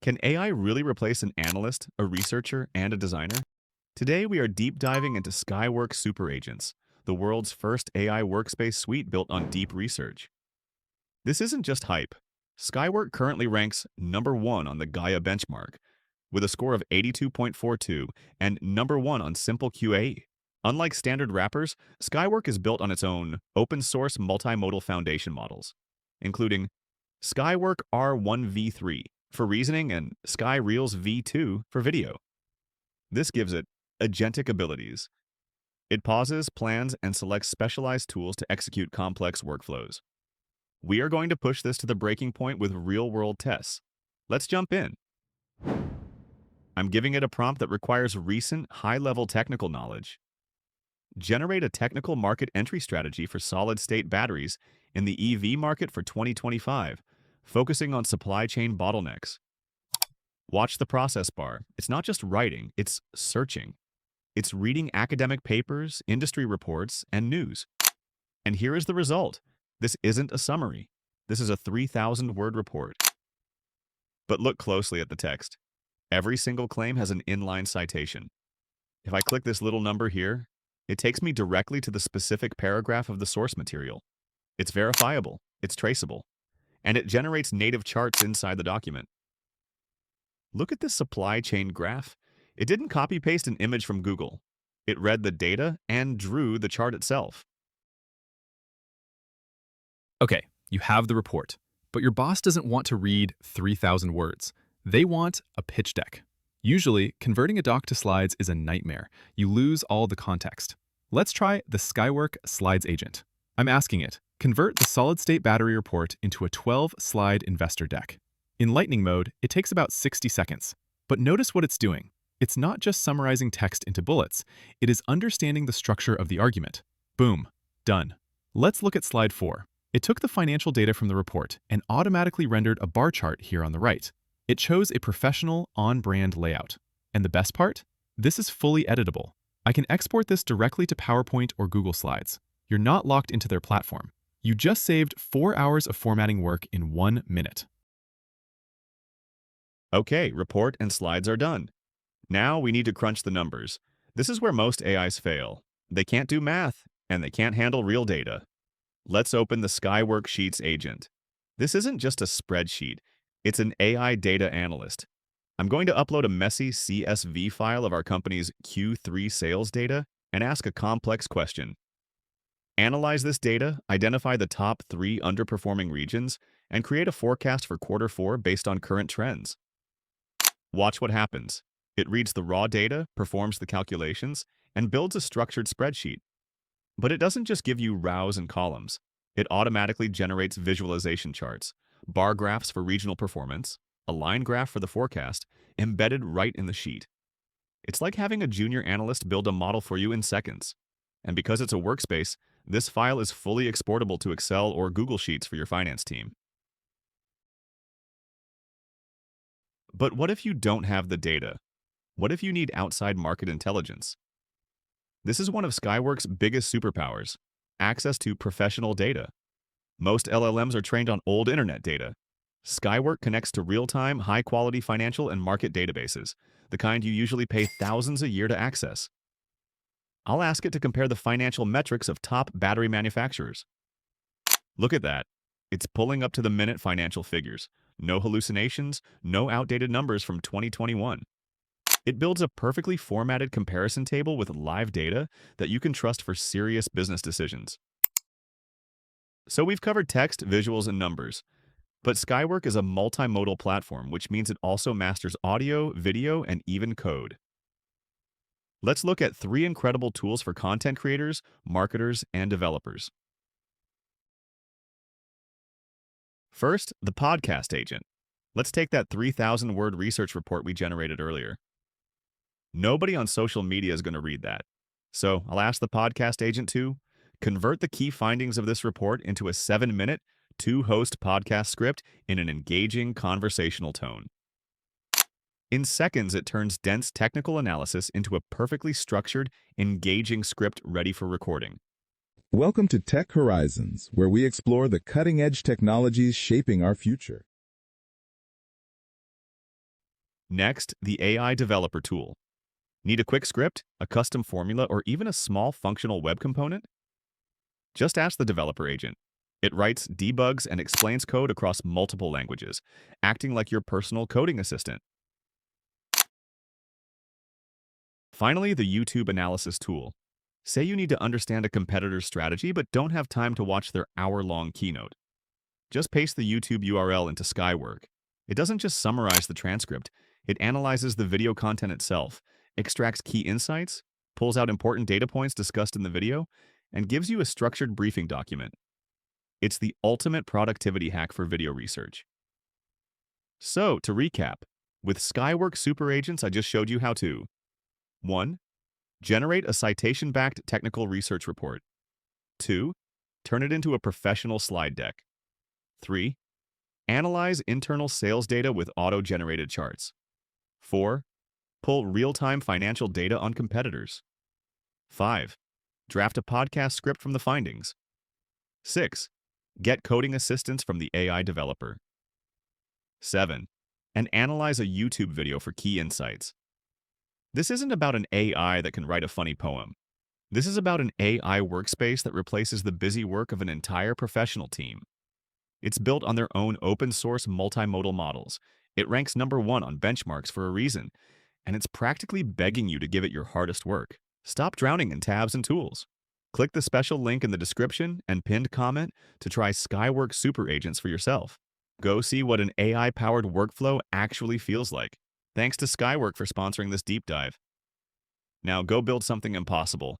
Can AI really replace an analyst, a researcher, and a designer? Today, we are deep diving into Skywork Super Agents, the world's first AI workspace suite built on deep research. This isn't just hype. Skywork currently ranks number one on the Gaia benchmark, with a score of 82.42 and number one on Simple QA. Unlike standard wrappers, Skywork is built on its own open-source multimodal foundation models, including Skywork R1v3 for reasoning and SkyReels v2 for video. This gives it agentic abilities. It pauses, plans, and selects specialized tools to execute complex workflows. We are going to push this to the breaking point with real-world tests. Let's jump in. I'm giving it a prompt that requires recent, high-level technical knowledge. Generate a technical market entry strategy for solid-state batteries in the EV market for 2025, focusing on supply chain bottlenecks. Watch the process bar. It's not just writing, it's searching. It's reading academic papers, industry reports, and news. And here is the result. This isn't a summary. This is a 3,000-word report. But look closely at the text. Every single claim has an inline citation. If I click this little number here, it takes me directly to the specific paragraph of the source material. It's verifiable, it's traceable, and it generates native charts inside the document. Look at this supply chain graph. It didn't copy-paste an image from Google. It read the data and drew the chart itself. Okay, you have the report, but your boss doesn't want to read 3,000 words. They want a pitch deck. Usually, converting a doc to slides is a nightmare. You lose all the context. Let's try the Skywork Slides Agent. I'm asking it, convert the solid-state battery report into a 12-slide investor deck. In Lightning mode, it takes about 60 seconds. But notice what it's doing. It's not just summarizing text into bullets. It is understanding the structure of the argument. Boom. Done. Let's look at slide 4. It took the financial data from the report and automatically rendered a bar chart here on the right. It chose a professional, on-brand layout. And the best part? This is fully editable. I can export this directly to PowerPoint or Google Slides. You're not locked into their platform. You just saved 4 hours of formatting work in 1 minute. Okay, report and slides are done. Now we need to crunch the numbers. This is where most AIs fail. They can't do math, and they can't handle real data. Let's open the Skywork Sheets agent. This isn't just a spreadsheet. It's an AI data analyst. I'm going to upload a messy CSV file of our company's Q3 sales data and ask a complex question. Analyze this data, identify the top 3 underperforming regions, and create a forecast for quarter 4 based on current trends. Watch what happens. It reads the raw data, performs the calculations, and builds a structured spreadsheet. But it doesn't just give you rows and columns. It automatically generates visualization charts, bar graphs for regional performance, a line graph for the forecast, embedded right in the sheet. It's like having a junior analyst build a model for you in seconds. And because it's a workspace, this file is fully exportable to Excel or Google Sheets for your finance team. But what if you don't have the data? What if you need outside market intelligence? This is one of Skywork's biggest superpowers, access to professional data. Most LLMs are trained on old internet data. Skywork connects to real-time, high-quality financial and market databases, the kind you usually pay thousands a year to access. I'll ask it to compare the financial metrics of top battery manufacturers. Look at that. It's pulling up to the minute financial figures. No hallucinations, no outdated numbers from 2021. It builds a perfectly formatted comparison table with live data that you can trust for serious business decisions. So we've covered text, visuals, and numbers. But Skywork is a multimodal platform, which means it also masters audio, video, and even code. Let's look at 3 incredible tools for content creators, marketers, and developers. First, the podcast agent. Let's take that 3,000-word research report we generated earlier. Nobody on social media is going to read that. So I'll ask the podcast agent to convert the key findings of this report into a 7-minute, 2-host podcast script in an engaging conversational tone. In seconds, it turns dense technical analysis into a perfectly structured, engaging script ready for recording. Welcome to Tech Horizons, where we explore the cutting-edge technologies shaping our future. Next, the AI developer tool. Need a quick script, a custom formula, or even a small functional web component? Just ask the developer agent. It writes, debugs, and explains code across multiple languages, acting like your personal coding assistant. Finally, the YouTube analysis tool. Say you need to understand a competitor's strategy but don't have time to watch their hour-long keynote. Just paste the YouTube URL into Skywork. It doesn't just summarize the transcript, it analyzes the video content itself, extracts key insights, pulls out important data points discussed in the video, and gives you a structured briefing document. It's the ultimate productivity hack for video research. So, to recap, with Skywork Super Agents, I just showed you how to 1. Generate a citation-backed technical research report. 2. Turn it into a professional slide deck. 3. Analyze internal sales data with auto-generated charts. 4. Pull real-time financial data on competitors. 5. Draft a podcast script from the findings. 6. Get coding assistance from the AI developer. 7. And analyze a YouTube video for key insights. This isn't about an AI that can write a funny poem. This is about an AI workspace that replaces the busy work of an entire professional team. It's built on their own open-source multimodal models. It ranks #1 on benchmarks for a reason, and it's practically begging you to give it your hardest work. Stop drowning in tabs and tools. Click the special link in the description and pinned comment to try Skywork Super Agents for yourself. Go see what an AI-powered workflow actually feels like. Thanks to Skywork for sponsoring this deep dive. Now go build something impossible